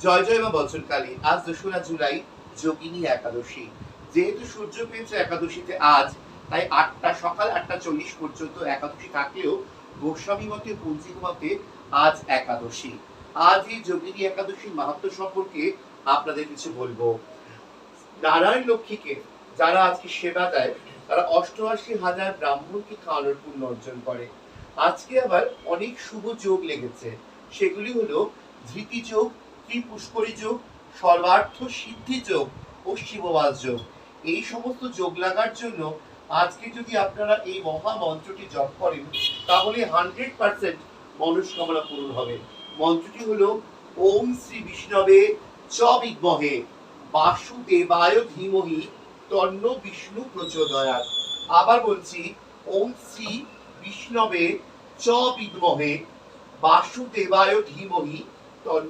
জয় জয় মা বচনকালী। আজ ২রা জুলাই, যোগিনী একাদশী। যেহেতু সূর্য পেয়েছে একাদশীতে আজ, তাই সকাল ৮টা ৪০ পর্যন্ত একাদশী থাকলেও গোস্বামী মতে, পঞ্জিকা মতে আজ একাদশী। আজ এই যোগিনী একাদশীর মাহাত্ম্য সম্পর্কে আপনাদের কিছু বলবো। নারায়ণ লক্ষ্মীকে যারা আজকে সেবা দেয়, তারা ৮৮,০০০ ব্রাহ্মণকে খাওয়ানোর পুণ্য অর্জন করে। আজকে আবার অনেক শুভ যোগ লেগেছে। সেগুলি হলো ধৃতি যোগ, ত্রিপুষ্করী যোগ, সর্বার্থ সিদ্ধি যোগ ও শিববাস যোগ। এই সমস্ত যোগ লাগার জন্য আজকে যদি আপনারা এই মহা মন্ত্রটি জপ করেন, তাহলে 100% মনস্কামনা পূরণ হবে। মন্ত্রটি হলো ওম শ্রী বিষ্ণবে চ বিদ্মহে বাসুদেবায় ধীমহি তন্ন বিষ্ণু প্রচোদয়াৎ। আবার বলছি, ওম শ্রী বিষ্ণবে চ বিদ্মহে বাসুদেবায় ধীমহি তন্ন